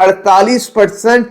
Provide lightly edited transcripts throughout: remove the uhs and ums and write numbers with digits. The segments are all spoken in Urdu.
48%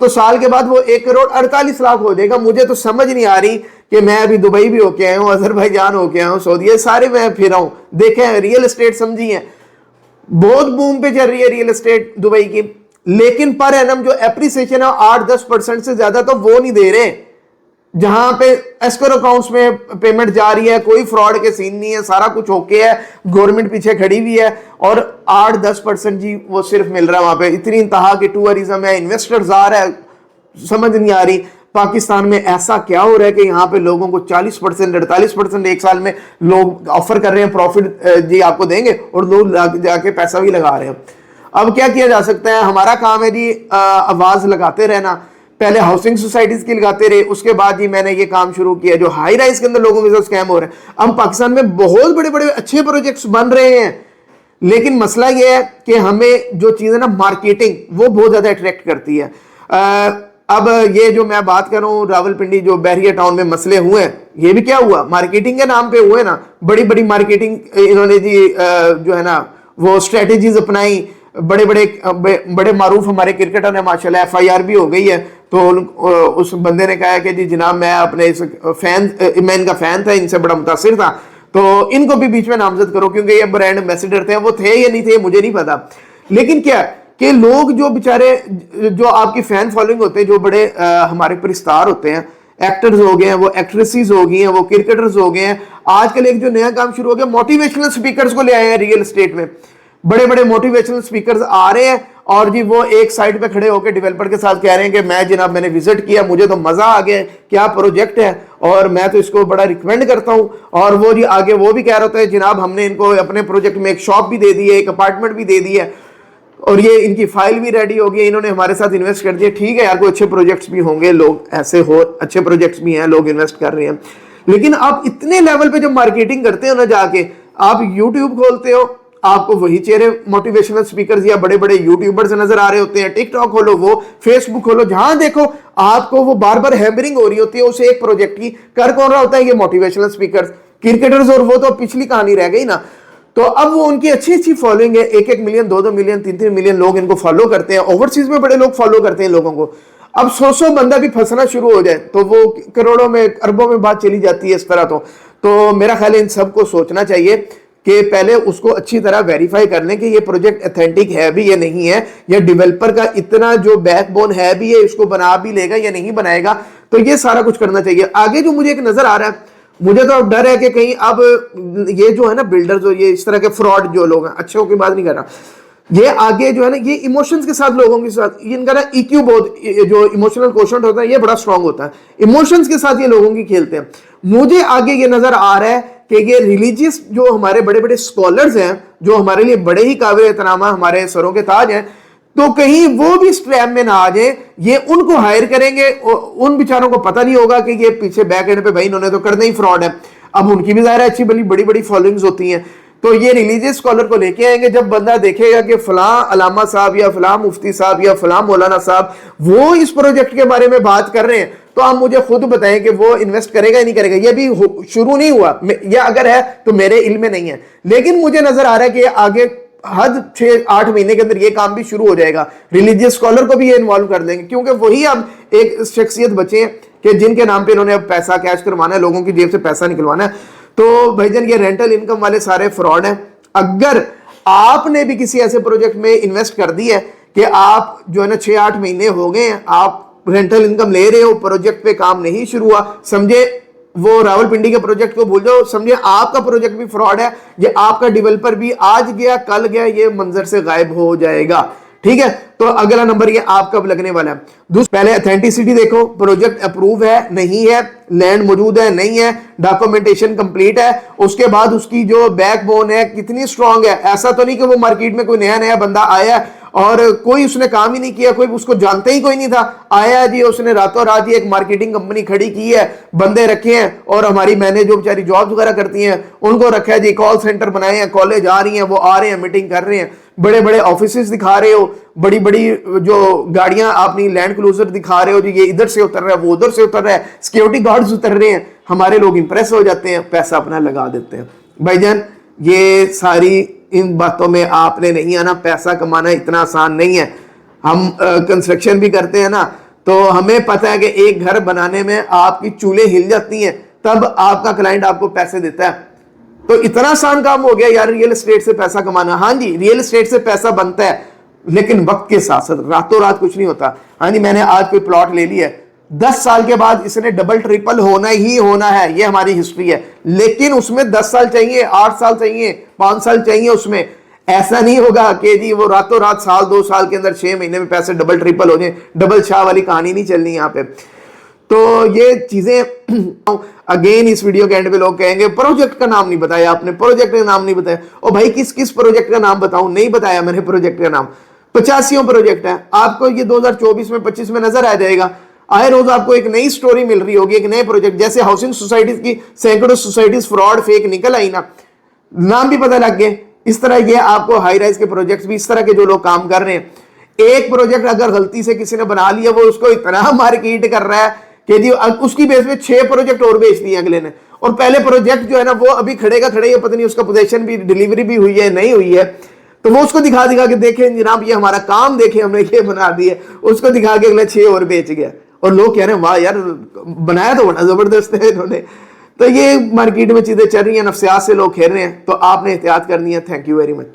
تو سال کے بعد وہ 1,48,00,000 ہو جائے گا. مجھے تو سمجھ نہیں آ رہی کہ میں ابھی دبئی بھی ہو کے آیا ہوں, آذربائیجان ہو کے آیا ہوں, سعودیہ, سارے میں پھر ہوں, دیکھیں ریئل اسٹیٹ سمجھی ہیں, بہت بوم پہ چل رہی ہے ریئل اسٹیٹ دبئی کی, لیکن پر اینم جو اپریسیشن ہے 8-10% سے زیادہ تو وہ نہیں دے رہے. جہاں پہ اسکر اکاؤنٹس میں پیمنٹ جا رہی ہے, کوئی فراڈ کے سین نہیں ہے, سارا کچھ اوکے ہے, گورنمنٹ پیچھے کھڑی ہوئی ہے, اور 8-10% جی وہ صرف مل رہا ہے وہاں پہ. اتنی انتہا کی ٹورزم ہے, انویسٹرز آ رہا ہے, سمجھ نہیں آ رہی پاکستان میں ایسا کیا ہو رہا ہے کہ یہاں پہ لوگوں کو 40%, 48% ایک سال میں لوگ آفر کر رہے ہیں پروفٹ جی آپ کو دیں گے, اور لوگ جا کے پیسہ بھی لگا رہے ہیں. اب کیا کیا جا سکتا ہے؟ ہمارا کام ہے جی آواز لگاتے رہنا. پہلے ہاؤسنگ سوسائٹیز کی لگاتے رہے, اس کے بعد جی میں نے یہ کام شروع کیا جو ہائی رائز کے اندر لوگوں کے ساتھ اسکیم ہو رہے ہیں. اب پاکستان میں بہت بڑے بڑے اچھے پروجیکٹس بن رہے ہیں, لیکن مسئلہ یہ ہے کہ ہمیں جو چیزیں نا مارکیٹنگ وہ بہت زیادہ اٹریکٹ کرتی ہے. اب یہ جو میں بات کر رہا ہوں راول پنڈی جو بحریہ ٹاؤن میں مسئلے ہوئے ہیں, یہ بھی کیا ہوا؟ مارکیٹنگ کے نام پہ ہوئے نا, بڑی بڑی مارکیٹنگ انہوں نے جی جو ہے نا وہ اسٹریٹجیز اپنائی. بڑے معروف ہمارے کرکٹر نے ماشاءاللہ FIR بھی ہو گئی ہے, تو اس بندے نے کہا کہ جی جناب میں اپنے میں ان کا فین تھا, ان سے بڑا متاثر تھا, تو ان کو بھی بیچ میں نامزد کرو کیونکہ یہ برانڈ ایمبیسڈر تھے. وہ تھے یا نہیں تھے مجھے نہیں پتا, لیکن کیا کہ لوگ جو بیچارے جو آپ کی فین فالوئنگ ہوتے ہیں, جو بڑے ہمارے پرستار ہوتے ہیں, ایکٹرز ہو گئے ہیں, وہ ایکٹریسز ہو گئی ہیں, وہ کرکٹرز ہو گئے ہیں. آج کل ایک جو نیا کام شروع ہو گیا, موٹیویشنل سپیکرز کو لے آئے ہیں ریئل اسٹیٹ میں. بڑے بڑے موٹیویشنل سپیکرز آ رہے ہیں, اور جی وہ ایک سائٹ پہ کھڑے ہو کے ڈیولپر کے ساتھ کہہ رہے ہیں کہ میں جناب میں نے وزٹ کیا, مجھے تو مزہ آ گیا, کیا پروجیکٹ ہے, اور میں تو اس کو بڑا ریکمینڈ کرتا ہوں. اور وہ جی آگے وہ بھی کہہ رہا ہوتا ہے جناب ہم نے ان کو اپنے پروجیکٹ میں ایک شاپ بھی دے دی ہے, ایک اپارٹمنٹ بھی دے دی ہے, اور یہ ان کی فائل بھی ریڈی ہو گئی, انہوں نے ہمارے ساتھ انویسٹ کر دیا. ٹھیک ہے یار, کوئی اچھے پروجیکٹس بھی ہوں گے, لوگ ایسے ہو اچھے پروجیکٹس بھی ہیں, لوگ انویسٹ کر رہے ہیں, لیکن آپ اتنے لیول پہ جب مارکیٹنگ کرتے ہو نا, جا کے آپ یوٹیوب کھولتے ہو, آپ کو وہی چہرے موٹیویشنل سپیکرز یا بڑے بڑے یوٹیوبرز نظر آ رہے ہوتے ہیں. ٹک ٹاک کھولو, وہ فیس بک کھولو, جہاں دیکھو آپ کو وہ بار بار ہیمرنگ ہو رہی ہوتی ہے اسے ایک پروجیکٹ کی. کر کون رہا ہوتا ہے؟ یہ موٹیویشنل سپیکرز, کرکٹرز, اور وہ تو پچھلی کہانی رہ گئی نا. تو اب وہ ان کی اچھی اچھی فالوئنگ ہے, 1-1 ملین, 2-2 ملین, 3-3 ملین لوگ ان کو فالو کرتے ہیں. اوورسیز میں بڑے لوگ فالو کرتے ہیں لوگوں کو. اب 100 بندہ بھی پھنسنا شروع ہو جائے تو وہ کروڑوں میں, اربوں میں بات چلی جاتی ہے اس طرح. تو میرا خیال ہے ان سب کو سوچنا چاہیے کہ پہلے اس کو اچھی طرح ویریفائی کر لیں کہ یہ پروجیکٹ ایتھینٹک ہے بھی یا نہیں ہے, یا ڈیولپر کا اتنا جو بیک بون ہے بھی, یہ اس کو بنا بھی لے گا یا نہیں بنائے گا. تو یہ سارا کچھ کرنا چاہیے. آگے جو مجھے ایک نظر آ رہا ہے, مجھے تو اب ڈر ہے کہ کہیں اب یہ جو ہے نا بلڈرز اور یہ اس طرح کے فراڈ جو لوگ ہیں, اچھوں کی بات نہیں کر رہا, یہ آگے جو ہے نا یہ ایموشنز کے ساتھ لوگوں کے ساتھ, ان کا نا EQ بہت جو ایموشنل کوشنٹ ہوتا ہے یہ بڑا اسٹرانگ ہوتا ہے, ایموشنز کے ساتھ یہ لوگوں کی کھیلتے ہیں. مجھے آگے یہ نظر آ رہا ہے کہ یہ ریلیجیس جو ہمارے بڑے بڑے اسکالرز ہیں, جو ہمارے لیے بڑے ہی قابل احترام ہمارے سروں کے تاج ہیں, تو کہیں وہ بھی اس ٹریپ میں نہ آ جائیں. یہ ان کو ہائر کریں گے, ان بیچاروں کو پتہ نہیں ہوگا کہ یہ پیچھے بیک اینڈ پہ بھائی انہوں نے تو کرنا ہی فراڈ ہے. اب ان کی بھی ظاہر ہے اچھی بڑی بڑی فالوئنگز ہوتی ہیں, تو یہ ریلیجیس اسکالر کو لے کے آئیں گے. جب بندہ دیکھے گا کہ فلاں علامہ صاحب یا فلاں مفتی صاحب یا فلاں مولانا صاحب وہ اس پروجیکٹ کے بارے میں بات کر رہے ہیں, تو آپ مجھے خود بتائیں کہ وہ انویسٹ کرے گا یا نہیں کرے گا. یہ بھی شروع نہیں ہوا, یا اگر ہے تو میرے علم میں نہیں ہے, لیکن مجھے نظر آ رہا ہے کہ آگے حد 6-8 مہینے کے اندر یہ کام بھی شروع ہو جائے گا. ریلیجیس اسکالر کو بھی یہ انوالو کر دیں گے, کیونکہ وہی اب ایک شخصیت بچے ہیں کہ جن کے نام پہ انہوں نے اب پیسہ کیش کروانا ہے, لوگوں کی جیب سے پیسہ نکلوانا ہے. تو بھائی جان یہ رینٹل انکم والے سارے فراڈ ہیں. اگر آپ نے بھی کسی ایسے پروجیکٹ میں انویسٹ کر دی ہے کہ آپ جو ہے نا 6-8 مہینے ہو گئے ہیں, آپ رینٹل انکم لے رہے ہو, پروجیکٹ پہ کام نہیں شروع ہوا, سمجھے وہ راول پنڈی کے پروجیکٹ کو بھول جاؤ, سمجھے آپ کا پروجیکٹ بھی فراڈ ہے. یہ آپ کا ڈیولپر بھی آج گیا کل گیا یہ منظر سے غائب ہو جائے گا. ٹھیک ہے, تو اگلا نمبر یہ آپ کب لگنے والا ہے. پہلے اتھینٹسٹی دیکھو, پروجیکٹ اپروو ہے نہیں ہے, لینڈ موجود ہے نہیں ہے, ڈاکومنٹیشن کمپلیٹ ہے, اس کے بعد اس کی جو بیک بون ہے کتنی اسٹرانگ ہے. ایسا تو نہیں کہ وہ مارکیٹ میں کوئی نیا بندہ آیا ہے اور کوئی اس نے کام ہی نہیں کیا, کوئی اس کو جانتا ہی کوئی نہیں تھا, آیا جی اس نے راتوں رات ایک مارکیٹنگ کمپنی کھڑی کی ہے, بندے رکھے ہیں, اور ہماری میں نے جو بیچاری جابز وغیرہ کرتی ہیں ان کو رکھا ہے جی, کال سینٹر بنائے ہیں, کالج آ رہی ہیں, وہ آ رہے ہیں, میٹنگ کر رہے ہیں, بڑے بڑے آفیسز دکھا رہے ہو, بڑی بڑی جو گاڑیاں اپنی لینڈ کلوزر دکھا رہے ہو جی, یہ ادھر سے اتر رہا ہے, وہ ادھر سے اتر رہا ہے, سیکیورٹی گارڈز اتر رہے ہیں. ہمارے لوگ امپریس ہو جاتے ہیں, پیسہ اپنا لگا دیتے ہیں. بھائی جان یہ ساری ان باتوں میں آپ نے نہیں آنا, پیسہ کمانا اتنا آسان نہیں ہے. ہم کنسٹرکشن بھی کرتے ہیں نا, تو ہمیں پتہ ہے کہ ایک گھر بنانے میں آپ کی چولہے ہل جاتی ہیں تب آپ کا کلائنٹ آپ کو پیسے دیتا ہے. تو اتنا آسان کام ہو گیا یار ریئل اسٹیٹ سے پیسہ کمانا. ہاں جی ریئل اسٹیٹ سے پیسہ بنتا ہے لیکن وقت کے ساتھ ساتھ راتوں رات کچھ نہیں ہوتا. ہاں جی میں نے آج کوئی پلاٹ لے لیا ہے, 10 سال کے بعد اس نے ڈبل ٹریپل ہونا ہی ہونا ہے, یہ ہماری ہسٹری ہے. لیکن اس میں 10 سال چاہیے, 8 سال چاہیے, 5 سال چاہیے. اس میں ایسا نہیں ہوگا کہ جی وہ راتوں رات سال 2 سال کے اندر 6 مہینے میں پیسے ڈبل ٹریپل ہو جائیں. ڈبل شاہ والی کہانی نہیں چلنی یہاں پہ. تو یہ چیزیں اگین اس ویڈیو کے اینڈ پہ لوگ کہیں گے پروجیکٹ کا نام نہیں بتایا آپ نے, پروجیکٹ کا نام نہیں بتایا. او بھائی کس کس پروجیکٹ کا نام بتاؤں, نہیں بتایا میں نے پروجیکٹ کا نام. 85 پروجیکٹ ہے, آپ کو یہ 2024 میں 25 میں نظر آ جائے گا. آئے روز آپ کو ایک نئی سٹوری مل رہی ہوگی, ایک نئے پروجیکٹ. جیسے ہاؤسنگ سوسائٹیز کی سینکڑوں سوسائٹیز فراڈ فیک نکل آئی نا, نام بھی پتہ لگ گئے. اس طرح یہ آپ کو ہائی رائز کے پروجیکٹس بھی اس طرح کے جو لوگ کام کر رہے ہیں, ایک پروجیکٹ اگر غلطی سے کسی نے بنا لیا وہ اس کو اتنا مارکیٹ کر رہا ہے کہ جی اس کی بیس میں 6 پروجیکٹ اور بیچ دیے اگلے نے, اور پہلے پروجیکٹ جو ہے نا وہ ابھی کھڑے کا کھڑے ہی, پتہ نہیں اس کا پوزیشن بھی ڈیلیوری بھی ہوئی ہے نہیں ہوئی ہے. تو وہ اس کو دکھا دکھا کے دیکھیں جناب یہ ہمارا کام دیکھیں ہم نے یہ بنا دی ہے, اس کو دکھا کے اگلے 6 اور بیچ گیا. اور لوگ کہہ رہے ہیں واہ یار بنایا تو بڑا زبردست ہے انہوں نے. تو یہ مارکیٹ میں چیزیں چل رہی ہیں, نفسیات سے لوگ کھیل رہے ہیں, تو آپ نے احتیاط کرنی ہے. Thank you very much.